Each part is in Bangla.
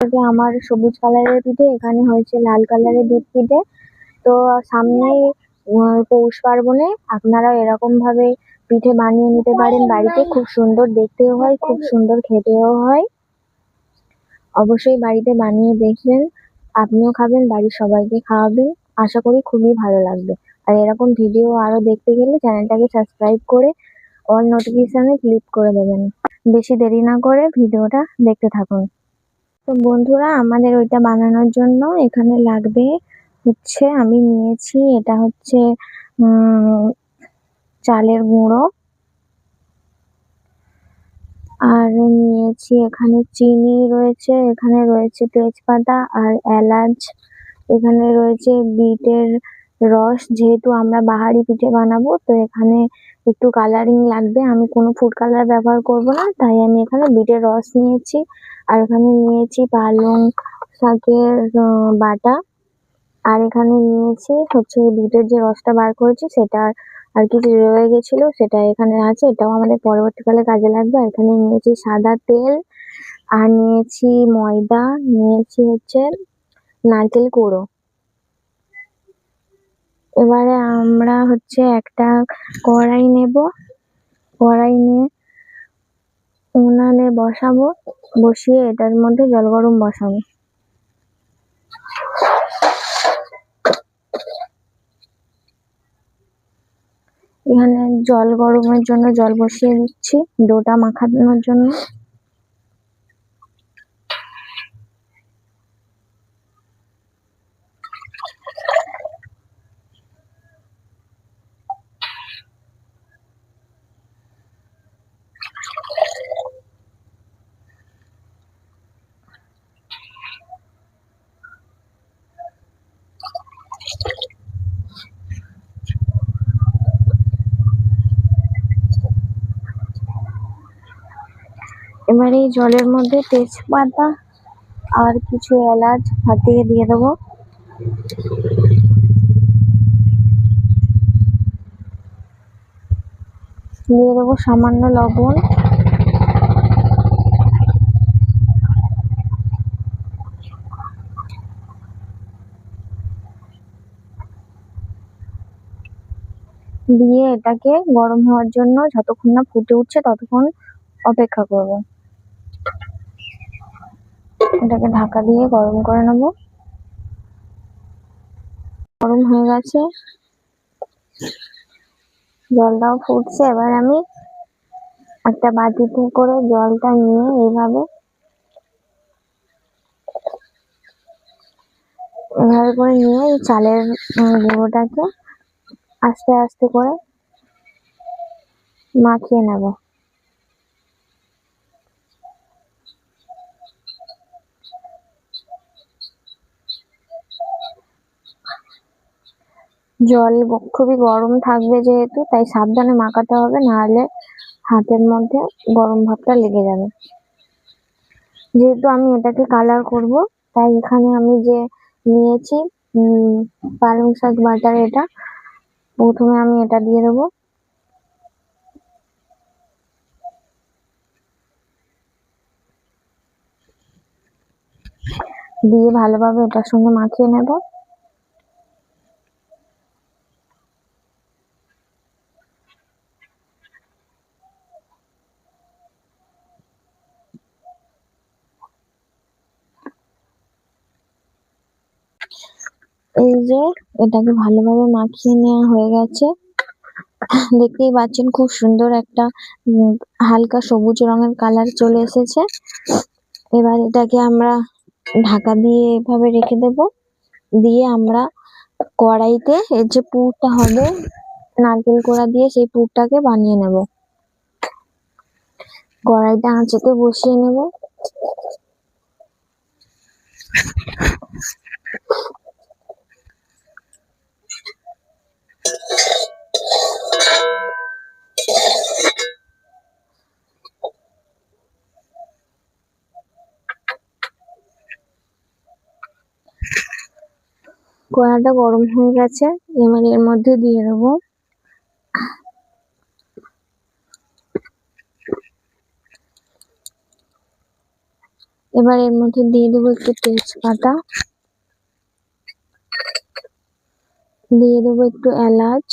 যে আমার সবুজ কালারের পিঠে, এখানে হয়েছে লাল কালারের দুধ পিঠে। তো সামনেই পৌষ পার্বণে আপনারা এরকম ভাবে পিঠে বানিয়ে নিতে পারেন বাড়িতে। খুব সুন্দর দেখতেও হয়, খুব সুন্দর খেতেও হয়। অবশ্যই বাড়িতে বানিয়ে দেখবেন, আপনিও খাবেন, বাড়ির সবাইকে খাওয়াবেন। আশা করি খুবই ভালো লাগবে। আর এরকম ভিডিও আরো দেখতে গেলে চ্যানেলটাকে সাবস্ক্রাইব করে অল নোটিফিকেশনে ক্লিক করে দেবেন। বেশি দেরি না করে ভিডিওটা দেখতে থাকুন। তো বন্ধুরা, আমাদের ওইটা বানানোর জন্য এখানে লাগবে হচ্ছে, আমি নিয়েছি এটা হচ্ছে চালের গুঁড়ো, আর নিয়েছি এখানে চিনি রয়েছে, এখানে রয়েছে তেজপাতা আর এলাচ, এখানে রয়েছে বিটের রস। যেহেতু আমরা বাহারি পিঠে বানাবো, তো এখানে একটু কালারিং লাগবে। আমি কোনো ফুড কালার ব্যবহার করব না, তাই আমি এখানে বিটের রস নিয়েছি। আর এখানে নিয়েছি পালং শাকের বাটা। আর এখানে নিয়েছি হচ্ছে বিটের যে রসটা বার করেছি সেটা, আর কিছু রয়ে গেছিল সেটা এখানে আছে, এটাও আমাদের পরবর্তীকালে কাজে লাগবে। আর এখানে নিয়েছি সাদা তেল, আর নিয়েছি ময়দা, নিয়েছি হচ্ছে নারকেল কুড়ো। এবারে আমরা হচ্ছে একটা কড়াই নেব, কড়াই নিয়ে উনানে বসাবো, বসিয়ে এটার মধ্যে জল গরম বসাবো। এখানে জল গরমের জন্য জল বসিয়ে দিচ্ছি ডোটা মাখানোর জন্য। এবারে এই জলের মধ্যে তেজপাতা আর কিছু এলাচ ফাটিয়ে দিয়ে দেবো। দিয়ে দেবো সামান্য লবণ। দিয়ে এটাকে গরম হওয়ার জন্য যতক্ষণ না ফুটে উঠছে ততক্ষণ অপেক্ষা করব। এটাকে ঢাকা দিয়ে গরম করে নেব। গরম হয়ে গেছে, জলটাও ফুটছে। এবার আমি একটা বাটিতে করে জলটা নিয়ে এইভাবে করে নিয়ে এই চালের গুঁড়োটাকে আস্তে আস্তে করে মাখিয়ে নেব। জল খুবই গরম থাকবে যেহেতু, তাই সাবধানে মাখাতে হবে, নাহলে হাতের মধ্যে গরম ভাবটা লেগে যাবে। যেহেতু আমি এটাকে কালার করব, তাই এখানে আমি যে নিয়েছি পালং শাক বাটার, এটা প্রথমে আমি এটা দিয়ে দেবো। দিয়ে ভালোভাবে এটার সঙ্গে মাখিয়ে নেব। এই যে এটাকে ভালোভাবে মাখিয়ে নেওয়া হয়ে গেছে। দেখতেই পাচ্ছেন খুব সুন্দর একটা হালকা সবুজ রঙের কালার চলে এসেছে। এবার এটাকে আমরা ঢাকা দিয়ে এভাবে রেখে দেব। দিয়ে আমরা কড়াইতে এর যে পুরটা হবে নারকেল কোড়া দিয়ে, সেই পুরটাকে বানিয়ে নেব। কড়াইটা আঁচেতে বসিয়ে নেব। কড়াইটা গরম হয়ে গেছে, এবার এর মধ্যে দিয়ে দেবো এবার এর মধ্যে দিয়ে দেবো একটু তেজপাতা, দিয়ে দেবো একটু এলাচ,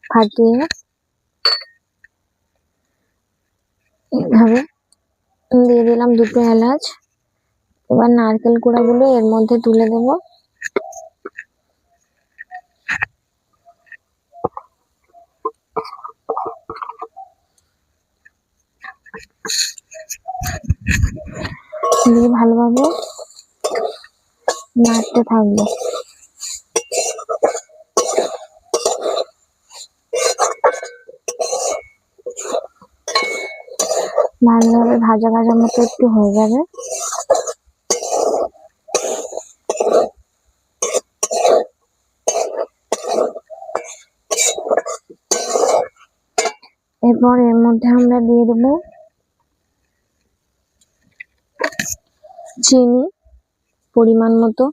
ফাটিয়ে এইভাবে দিয়ে দিলাম দুটো এলাচ। এবার নারকেল কোড়াগুলো এর মধ্যে তুলে দেবো। দিয়ে ভালোভাবে নাড়তে থাকবো। ভালোভাবে ভাজা ভাজা মতো একটু হয়ে যাবে। এরপর এর মধ্যে আমরা দিয়ে দেবো চিনি পরিমাণ মতো,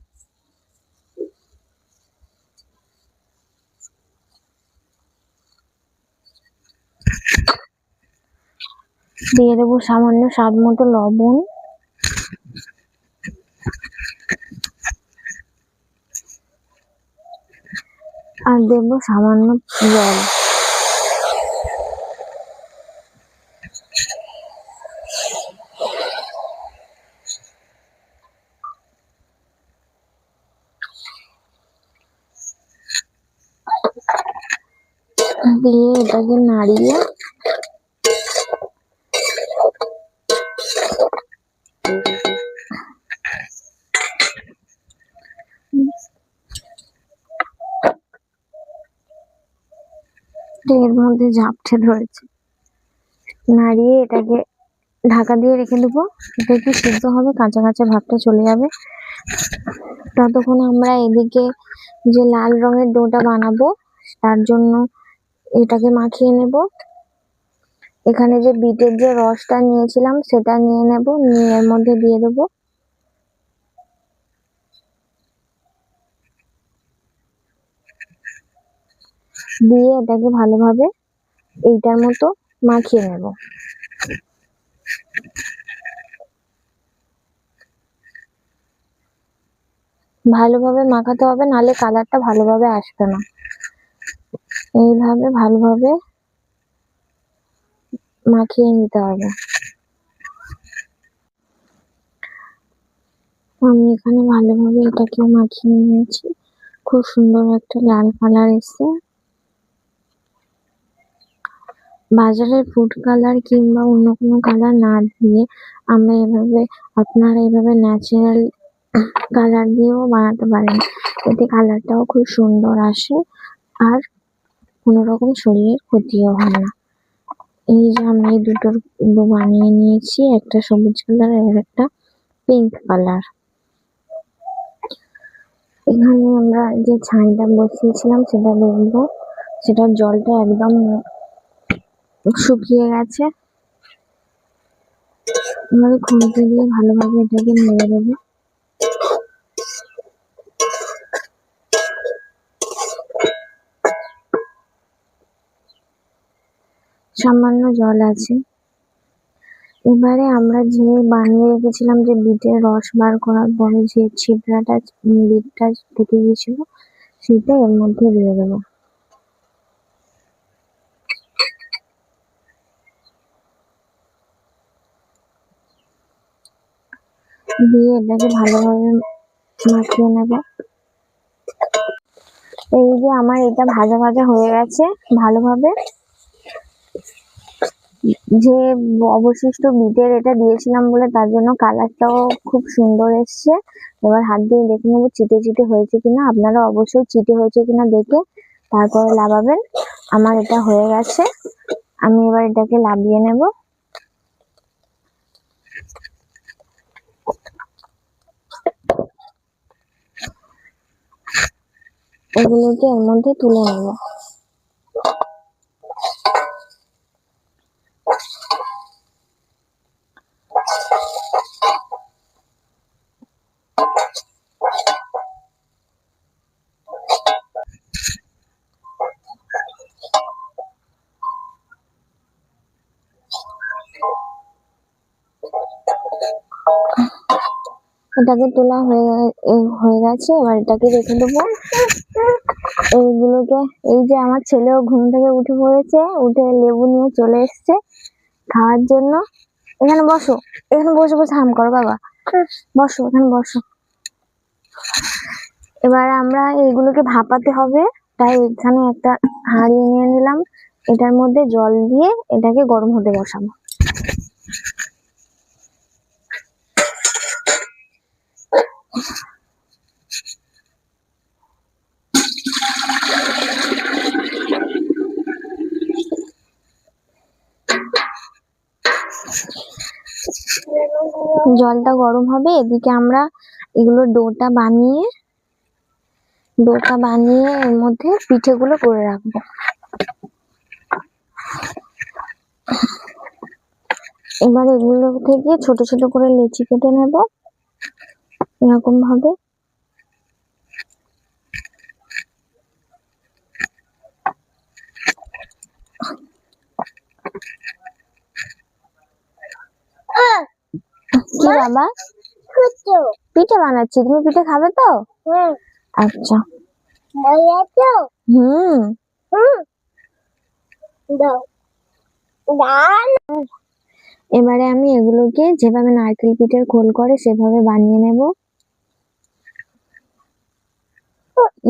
দিয়ে দেবো সামান্য স্বাদ মতো লবণ, আর দেবো সামান্য জল। দিয়ে এটাকে নাড়িয়ে এর মধ্যে ঝাপটে ধরেছে, নাড়িয়ে এটাকে ঢাকা দিয়ে রেখে দেবো। এটা একটু সিদ্ধ হবে, কাঁচা কাঁচা ভাবটা চলে যাবে। ততক্ষণ আমরা এদিকে যে লাল রঙের ডোটা বানাবো তার জন্য এটাকে মাখিয়ে নেব। এখানে যে বিটের যে রসটা নিয়েছিলাম সেটা নিয়ে নেব, নিয়ে এর মধ্যে দিয়ে দেবো। দিয়ে এটাকে ভালোভাবে এইটার মতো মাখিয়ে নেব। ভালোভাবে মাখাতে হবে, নাহলে কালারটা ভালোভাবে আসবে না। এইভাবে ভালোভাবে মাখিয়ে নিতে হবে। আমি এখানে ভালোভাবে এটাকে মাখিয়ে নিয়েছি, খুব সুন্দর একটা লাল কালার এসছে। বাজারের ফুড কালার কিংবা অন্য কোনো কালার না দিয়ে আমরা এভাবে আপনারা এভাবে ন্যাচারাল কালার দিয়েও বানাতে পারেন, এতে কালারটাও খুব সুন্দর আসে আর কোনো রকম শরীরের ক্ষতিও হয় না। এই যে আমি এই দুটো বানিয়ে নিয়েছি, একটা সবুজ কালার আর একটা পিঙ্ক কালার। এখানে আমরা যে ছাইটা বসিয়েছিলাম সেটা দেখবো, সেটার জলটা একদম শুকিয়ে গেছে। এবারে খুন্তি দিয়ে ভালোভাবে এটাকে নেড়ে দেবো। সামান্য জল আছে। এবারে আমরা যে বানিয়ে রেখেছিলাম যে বিটের রস বার করার পরে যে ছিবড়াটা বিটটা থেকে গেছিল সেটা এর মধ্যে দিয়ে দেবো। দিয়ে এটাকে ভালোভাবে মাখিয়ে নেব। এই যে আমার এটা ভাজা ভাজা হয়ে গেছে ভালোভাবে। যে অবশিষ্ট বিটের এটা দিয়েছিলাম বলে তার জন্য কালারটাও খুব সুন্দর এসছে। এবার হাত দিয়ে দেখে নেবো চিটে চিটে হয়েছে কিনা। আপনারা অবশ্যই চিটে হয়েছে কিনা দেখে তারপরে লাগাবেন। আমার এটা হয়ে গেছে, আমি এবার এটাকে লাভিয়ে নেব। এগুলোকে এর মধ্যে তুলে নেব। এটাকে তোলা হয়ে গেছে, এবার এটাকে রেখে দেবো। এইগুলোকে, এই যে আমার ছেলেও ঘুম থেকে উঠে পড়েছে, উঠে লেবু নিয়ে চলে এসছে খাওয়ার জন্য। এখানে বসো, এখানে বসে বসে হাম করো বাবা, বসো এখানে বসো। এবার আমরা এইগুলোকে ভাপাতে হবে, তাই এখানে একটা হাঁড়ি নিয়ে নিলাম, এটার মধ্যে জল দিয়ে এটাকে গরম হতে বসাবো। জলটা গরম হবে, এদিকে আমরা এগুলো ডোটা বানিয়ে এর মধ্যে পিঠেগুলো করে রাখবো। এবার এগুলো থেকে ছোট ছোট করে লেচি কেটে নেব এরকম ভাবে। কি বাবা? পিঠে বানাচ্ছি, তুমি পিঠে খাবে তো? আচ্ছা। এবারে আমি এগুলোকে যেভাবে নারকেল পিঠের খোল করে সেভাবে বানিয়ে নেব।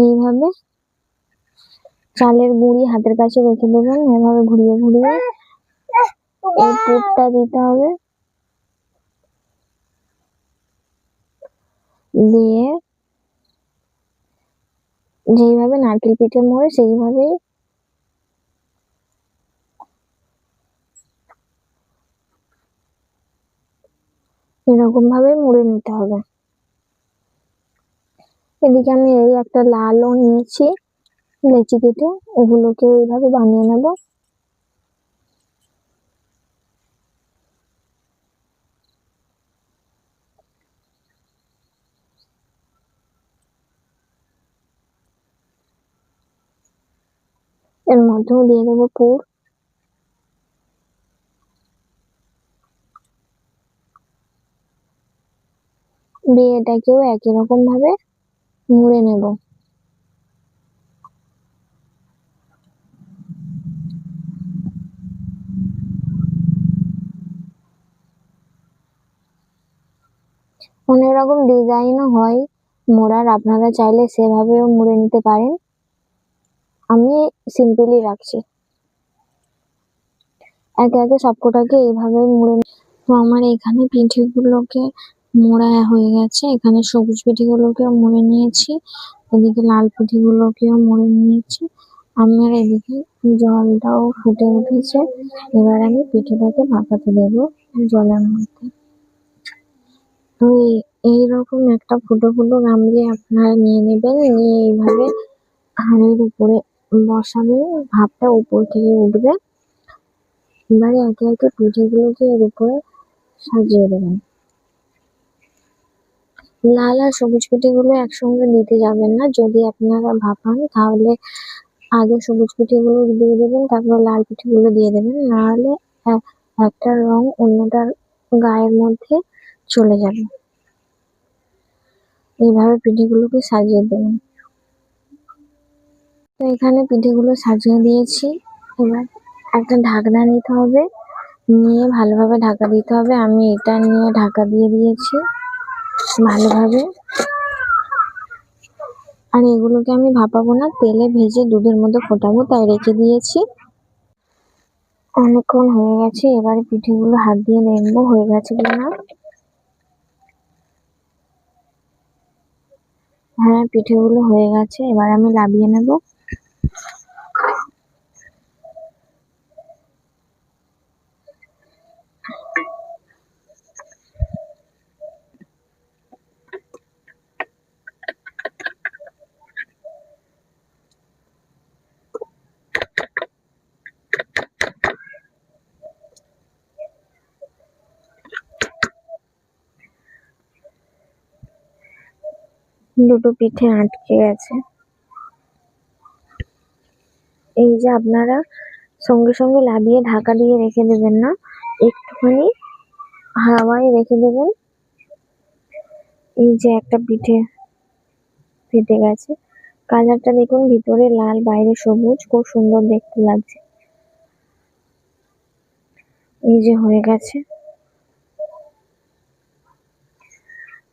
এইভাবে চালের গুঁড়ি হাতের কাছে রেখে দেবেন, এভাবে ঘুরিয়ে ঘুরিয়ে এই পুরটা দিতে হবে, দিয়ে যেইভাবে নারকেল পিঠে মোড়ে সেইভাবেই এরকম ভাবে মুড়ে নিতে হবে। এদিকে আমি এই একটা লালও নিয়েছি লেচি কেটে, এগুলোকে এইভাবে বানিয়ে নেব। এর মধ্যেও দিয়ে দেবো পুর। দিয়ে এটাকেও একই রকম ভাবে মুড়ে নেব। অনেক রকম ডিজাইনও হয় মোড়ার, আপনারা চাইলে সেভাবেও মুড়ে নিতে পারেন, আমি সিম্পলি রাখছি। একে একে সবকটাকে এইভাবে মুড়ে। তো আমার এখানে পিঠেগুলোকে মোড়া হয়ে গেছে, এখানে সবুজ পিঠেগুলোকেও মুড়ে নিয়েছি, এদিকে লাল পিঠেগুলোকেও মুড়ে নিয়েছি। আমার এদিকে জলটাও ফুটে উঠেছে, এবার আমি পিঠেটাকে ভাপাতে দেবো জলের মধ্যে। তো এইরকম একটা ফুটো ফুটো গামলি আপনারা নিয়ে নেবেন, নিয়ে এইভাবে হাঁড়ির উপরে বসাবেন, ভাপটা উপর থেকে উঠবে। এবারে একে একে পিঠেগুলোকে এর উপরে সাজিয়ে দেবেন। লাল আর সবুজ পিঠেগুলো একসঙ্গে দিতে যাবেন না, যদি আপনারা ভাপান তাহলে আগে সবুজ পিঠেগুলো দিয়ে দেবেন, তারপর লাল পিঠেগুলো দিয়ে দেবেন, নাহলে একটা রং অন্যটার গায়ের মধ্যে চলে যাবে। এইভাবে পিঠেগুলোকে সাজিয়ে দেবেন। তো এখানে পিঠেগুলো সাজিয়ে দিয়েছি, এবার একটা ঢাকনা নিতে হবে, নিয়ে ভালোভাবে ঢাকা দিতে হবে। আমি এটা নিয়ে ঢাকা দিয়ে দিয়েছি ভালোভাবে। আর এগুলোকে আমি ভাপাবো না, তেলে ভেজে দুধের মধ্যে ফোটাবো, তাই রেখে দিয়েছি। অনেকক্ষণ হয়ে গেছে, এবারে পিঠেগুলো হাত দিয়ে দেখবো হয়ে গেছে কিনা। হ্যাঁ, পিঠেগুলো হয়ে গেছে, এবার আমি নামিয়ে নেব। দুটো পিঠে আটকে গেছে। এই যে আপনারা সঙ্গে সঙ্গে নামিয়ে ঢাকা দিয়ে রেখে দেবেন না, একটুখানি হাওয়ায় রেখে দেবেন, এই যে একটা পিঠে ফেটে গেছে। কালারটা দেখুন, ভিতরে লাল বাইরে সবুজ, খুব সুন্দর দেখতে লাগছে। এই যে হয়ে গেছে।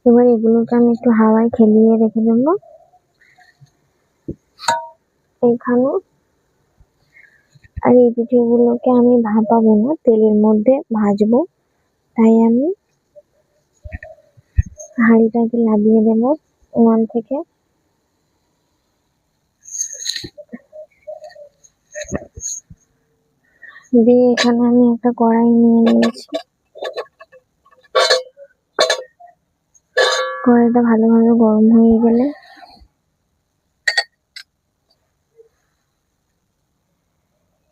এবার এগুলোকে আমি একটু হাওয়ায় খেলিয়ে রেখে দেবো এইখানে। আর এই পিঠেগুলোকে আমি ভাপাবো না, তেলের মধ্যে ভাজবো। তাই আমি হাঁড়িটাকে লাগিয়ে দেবো ওয়ান থেকে। দিয়ে এখানে আমি একটা কড়াই নিয়ে নিয়েছি। কড়াইটা ভালোভাবে গরম হয়ে গেলে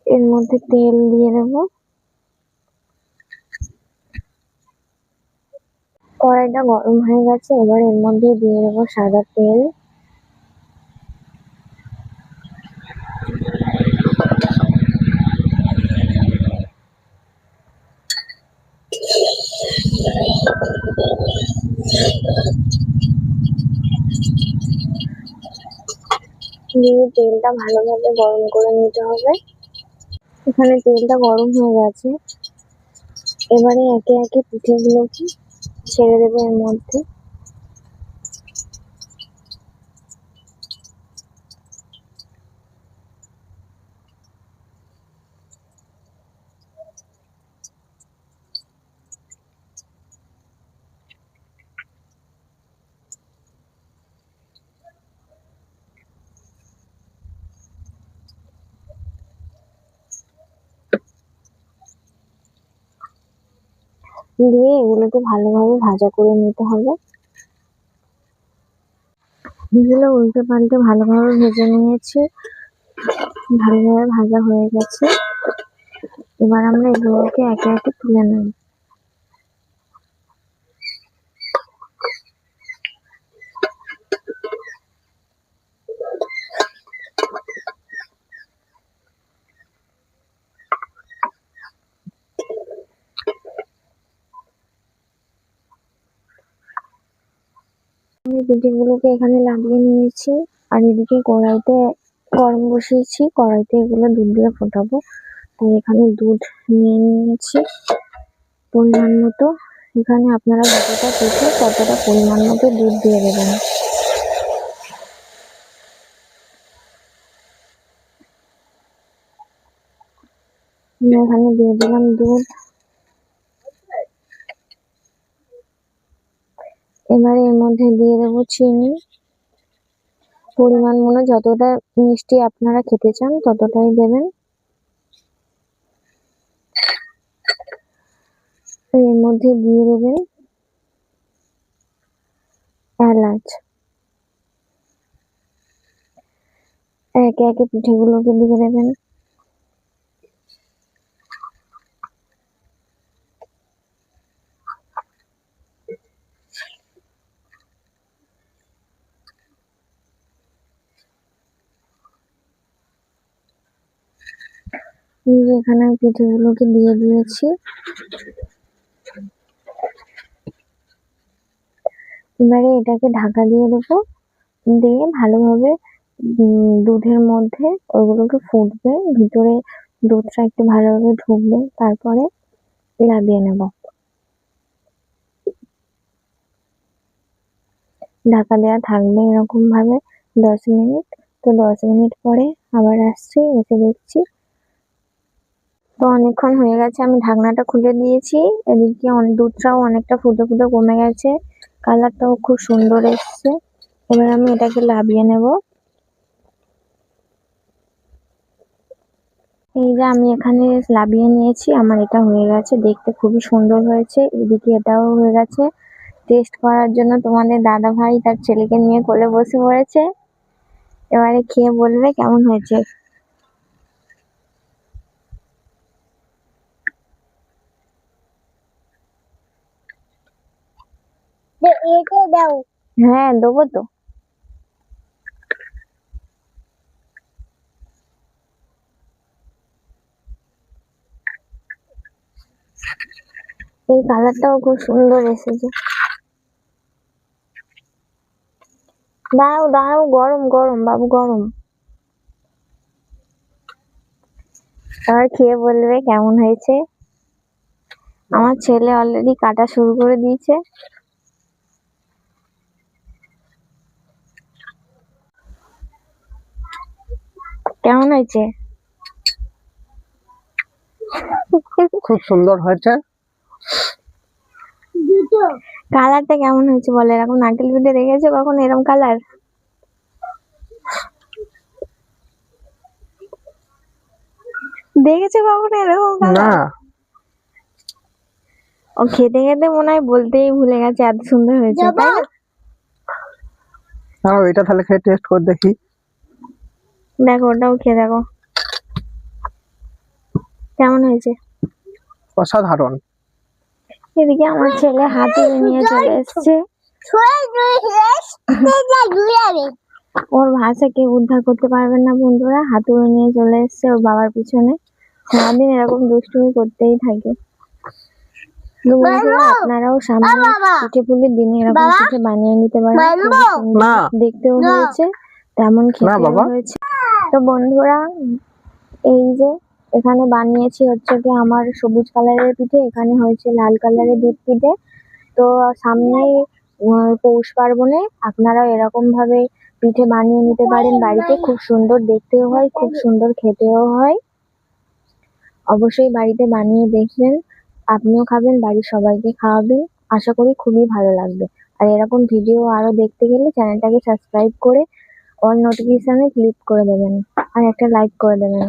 এর মধ্যে তেল দিয়ে দেবো। কড়াইটা গরম হয়ে গেছে, এবার এর মধ্যে দিয়ে দেবো সাদা তেল। দিয়ে তেলটা ভালোভাবে গরম করে নিতে হবে। এখানে তেলটা গরম হয়ে গেছে, এবারে একে একে পিঠেগুলোকে ছেড়ে দেবো এর মধ্যে। দিয়ে এগুলোকে ভালোভাবে ভাজা করে নিতে হবে। এগুলো উল্টে পাল্টে ভালোভাবে ভেজে নিয়েছি, ভালোভাবে ভাজা হয়ে গেছে। এবার আমরা এগুলোকে একে একে তুলে নেব। আমি পিঠেগুলোকে এখানে লাগিয়ে নিয়েছি, আর এদিকে কড়াইতে গরম বসিয়েছি। কড়াইতে এগুলো দুধ দিয়ে ফোটাবো, তাই এখানে দুধ নিয়ে নিয়েছি পরিমাণ মতো। এখানে আপনারা যতটা পিঠে ততটা পরিমাণ মতো দুধ দিয়ে দেবেন। আমি এখানে দিয়ে দিলাম দুধ। এবারে এর মধ্যে দিয়ে দেবো চিনি পরিমাণ মতো, যতটা মিষ্টি আপনারা খেতে চান ততটাই দেবেন। এর মধ্যে দিয়ে দেবেন এলাচ। একে একে পিঠেগুলোকে দিয়ে দেবেন। এখানে আমি পিঠেগুলোকে দিয়ে দিয়েছি। এবারে এটাকে ঢাকা দিয়ে দেবো, দিয়ে ভালোভাবে দুধের মধ্যে ওগুলোকে ফুটবে, ভিতরে দুধটা একটু ভালোভাবে ঢুকবে, তারপরে নামিয়ে নেব। ঢাকা দেওয়া থাকবে এরকম ভাবে 10 মিনিট। তো 10 মিনিট পরে আবার আসছি, এসে দেখছি তো অনেকক্ষণ হয়ে গেছে। আমি ঢাকনাটা খুলে দিয়েছি। এদিকে দুধটাও অনেকটা ফুটে ফুটে কমে গেছে, কালারটাও খুব সুন্দর এসছে। এবার আমি এটাকে নামিয়ে নেব। এই যে আমি এখানে নামিয়ে নিয়েছি, আমার এটা হয়ে গেছে, দেখতে খুবই সুন্দর হয়েছে। এদিকে এটাও হয়ে গেছে। টেস্ট করার জন্য তোমাদের দাদা ভাই তার ছেলেকে নিয়ে কোলে বসে পড়েছে। এবারে খেয়ে বলবে কেমন হয়েছে। হ্যাঁ, দেবো তো। এই কালারটাও খুব সুন্দর এসেছে। দাঁড়াও দাঁড়াও, গরম গরম বাবু, গরম। এবার খেয়ে বলবে কেমন হয়েছে। আমার ছেলে অলরেডি কাটা শুরু করে দিয়েছে। কেমন হয়েছে? খুব সুন্দর হয়েছে। কালারটা কেমন হয়েছে বলে, এরকম নারকেল পিঠে দেখেছো কখনো এরকম কালার? দেখেছো কখনো এরকম না, কালার? ও খেতে খেতে মনে হয় বলতেই ভুলে গেছে, এত সুন্দর হয়েছে, তাই না? তাও এটা তাহলে খেয়ে টেস্ট করে দেখি। দেখো, ওটাও খেয়ে দেখো কেমন হয়েছে। অসাধারণ। এদিকে আমার ছেলে হাতুড়ি নিয়ে চলে এসছে। ওর ভাষাকে উদ্ধার করতে পারবেন না বন্ধুরা, হাতুড়ি নিয়ে চলে এসছে ওর বাবার পিছনে। সারাদিন এরকম দুষ্টুমি করতেই থাকে। তো বন্ধুরা, আপনারাও সামনে পিঠে পুলির দিনে এরকম পিঠে বানিয়ে নিতে পারেন। খুবই সুন্দর না। দেখতেও হয়েছে, তেমন খেতেও বাবা। হয়েছে। তো বন্ধুরা, এই যে এখানে বানিয়েছি হচ্ছে কি আমার সবুজ কালারের পিঠে, এখানে হয়েছে লাল কালারের দুধ পিঠে। তো সামনেই পৌষ পার্বণে আপনারা এরকম ভাবে পিঠে বানিয়ে নিতে পারেন বাড়িতে। খুব সুন্দর দেখতেও হয়, খুব সুন্দর খেতেও হয়। অবশ্যই বাড়িতে বানিয়ে দেখবেন, আপনিও খাবেন, বাড়ির সবাইকে খাওয়াবেন। আশা করি খুবই ভালো লাগবে। আর এরকম ভিডিও আরো দেখতে গেলে চ্যানেলটাকে সাবস্ক্রাইব করে অল নোটিফিকেশনে ক্লিক করে দেবেন আর একটা লাইক করে দেবেন।